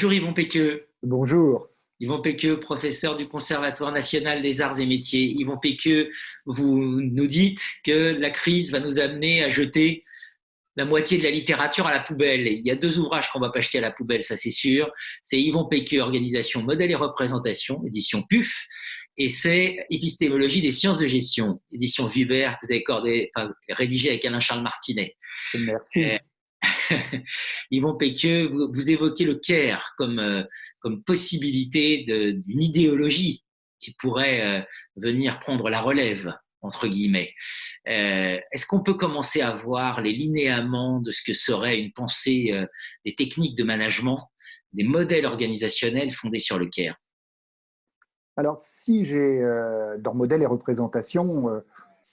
Bonjour Yvon Péqueux. Bonjour. Yvon Péqueux, professeur du Conservatoire national des arts et métiers. Yvon Péqueux, vous nous dites que la crise va nous amener à jeter la moitié de la littérature à la poubelle. Il y a deux ouvrages qu'on ne va pas jeter à la poubelle, ça c'est sûr. C'est Yvon Péqueux, Organisation, Modèle et Représentation, édition PUF, et c'est Épistémologie des sciences de gestion, édition Vuibert, que vous avez rédigé avec Alain-Charles Martinet. Merci. Yvon Péqueux, vous évoquez le CAIR comme possibilité d'une idéologie qui pourrait venir prendre la relève, entre guillemets. Est-ce qu'on peut commencer à voir les linéaments de ce que serait une pensée des techniques de management, des modèles organisationnels fondés sur le CAIR? Alors, si j'ai dans modèle et représentation,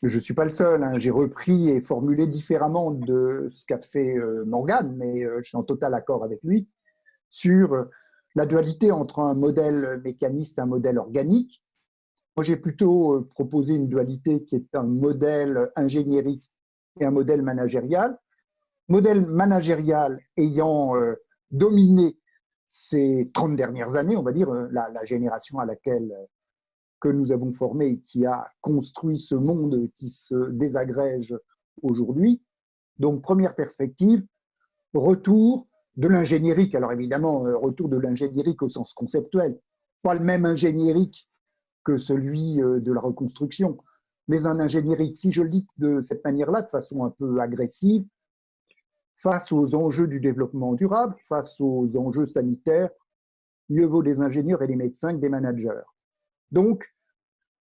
je ne suis pas le seul, hein, j'ai repris et formulé différemment de ce qu'a fait Morgan, mais je suis en total accord avec lui, sur la dualité entre un modèle mécaniste et un modèle organique. Moi, j'ai plutôt proposé une dualité qui est un modèle ingéniérique et un modèle managérial. Modèle managérial ayant dominé ces 30 dernières années, on va dire, la génération à laquelle que nous avons formé et qui a construit ce monde qui se désagrège aujourd'hui. Donc, première perspective, retour de l'ingéniérique. Alors évidemment, retour de l'ingéniérique au sens conceptuel, pas le même ingéniérique que celui de la reconstruction, mais un ingéniérique, si je le dis de cette manière-là, de façon un peu agressive, face aux enjeux du développement durable, face aux enjeux sanitaires, mieux vaut des ingénieurs et des médecins que des managers. Donc,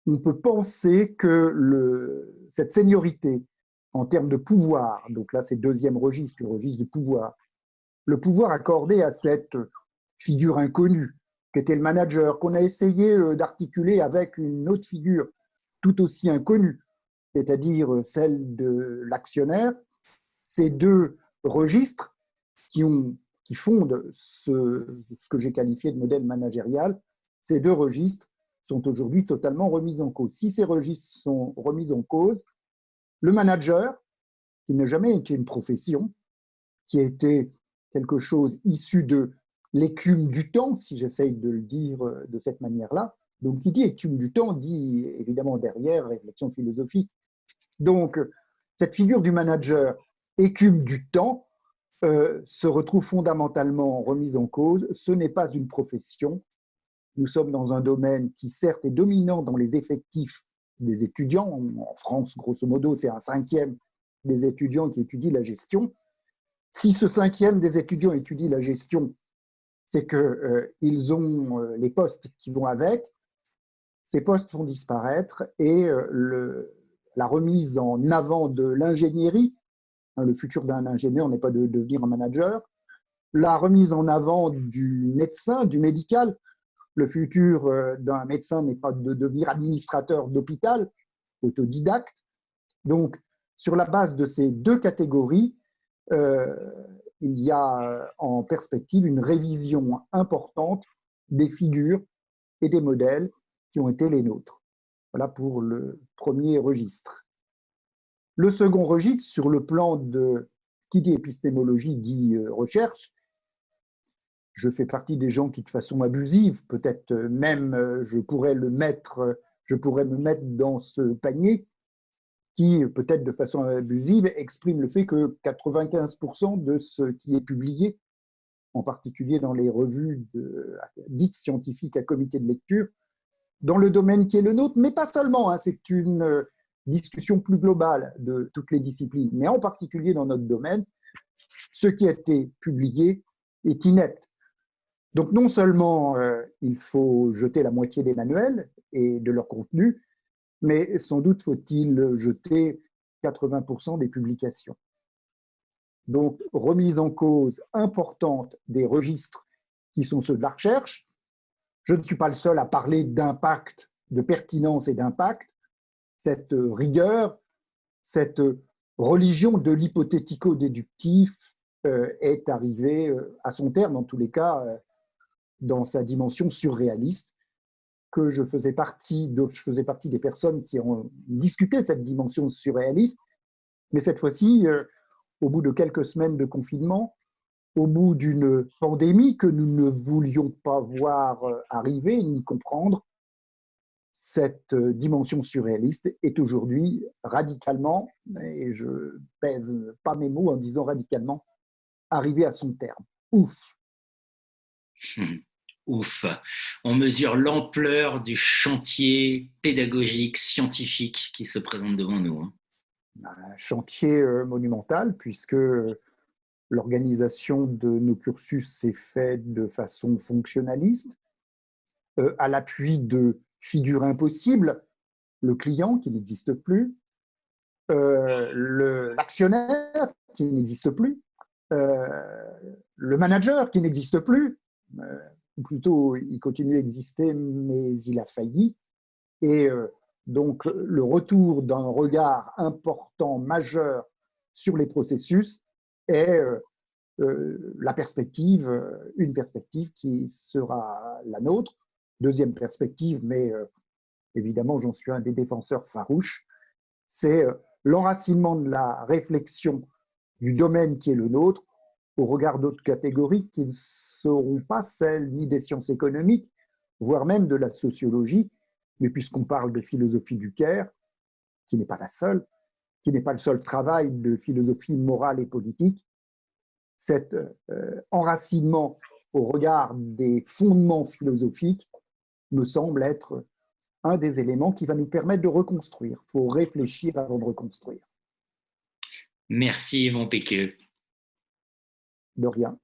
on peut penser que cette seniorité en termes de pouvoir, donc là c'est deuxième registre, le registre du pouvoir, le pouvoir accordé à cette figure inconnue qu'était le manager, qu'on a essayé d'articuler avec une autre figure tout aussi inconnue, c'est-à-dire celle de l'actionnaire, ces deux registres qui fondent ce que j'ai qualifié de modèle managérial, ces deux registres sont aujourd'hui totalement remis en cause. Si ces registres sont remis en cause, le manager, qui n'a jamais été une profession, qui a été quelque chose issu de l'écume du temps, si j'essaye de le dire de cette manière-là, donc qui dit écume du temps, dit évidemment derrière réflexion philosophique. Donc, cette figure du manager, écume du temps, se retrouve fondamentalement remise en cause. Ce n'est pas une profession. Nous sommes dans un domaine qui, certes, est dominant dans les effectifs des étudiants. En France, grosso modo, c'est un cinquième des étudiants qui étudient la gestion. Si ce cinquième des étudiants étudie la gestion, c'est qu'ils ont les postes qui vont avec. Ces postes vont disparaître et la remise en avant de l'ingénierie, le futur d'un ingénieur n'est pas de devenir un manager, la remise en avant du médecin, du médical, le futur d'un médecin n'est pas de devenir administrateur d'hôpital, autodidacte. Donc, sur la base de ces deux catégories, il y a en perspective une révision importante des figures et des modèles qui ont été les nôtres. Voilà pour le premier registre. Le second registre, sur le plan de qui dit épistémologie dit recherche, je fais partie des gens qui, de façon abusive, peut-être même je pourrais me mettre dans ce panier, qui, peut-être de façon abusive, exprime le fait que 95% de ce qui est publié, en particulier dans les revues dites scientifiques à comité de lecture, dans le domaine qui est le nôtre, mais pas seulement, hein, c'est une discussion plus globale de toutes les disciplines, mais en particulier dans notre domaine, ce qui a été publié est inepte. Donc non seulement il faut jeter la moitié des manuels et de leur contenu, mais sans doute faut-il jeter 80% des publications. Donc, remise en cause importante des registres qui sont ceux de la recherche. Je ne suis pas le seul à parler d'impact, de pertinence et d'impact. Cette rigueur, cette religion de l'hypothético-déductif est arrivée à son terme, en tous les cas, dans sa dimension surréaliste, que je faisais partie des personnes qui ont discuté cette dimension surréaliste, mais cette fois-ci, au bout de quelques semaines de confinement, au bout d'une pandémie que nous ne voulions pas voir arriver ni comprendre, cette dimension surréaliste est aujourd'hui radicalement, et je pèse pas mes mots en disant radicalement, arrivée à son terme. Ouf! Ouf. On mesure l'ampleur du chantier pédagogique, scientifique qui se présente devant nous. Un chantier monumental puisque l'organisation de nos cursus s'est faite de façon fonctionnaliste, à l'appui de figures impossibles, le client qui n'existe plus, l'actionnaire qui n'existe plus, le manager qui n'existe plus, ou plutôt il continue à exister mais il a failli, et donc le retour d'un regard important, majeur sur les processus est la perspective, une perspective qui sera la nôtre. Deuxième perspective, mais évidemment j'en suis un des défenseurs farouches, c'est l'enracinement de la réflexion du domaine qui est le nôtre au regard d'autres catégories qui ne seront pas celles ni des sciences économiques, voire même de la sociologie, mais puisqu'on parle de philosophie du Caire, qui n'est pas la seule, qui n'est pas le seul travail de philosophie morale et politique, cet enracinement au regard des fondements philosophiques me semble être un des éléments qui va nous permettre de reconstruire. Il faut réfléchir avant de reconstruire. Merci Yvon Péqueux. De rien.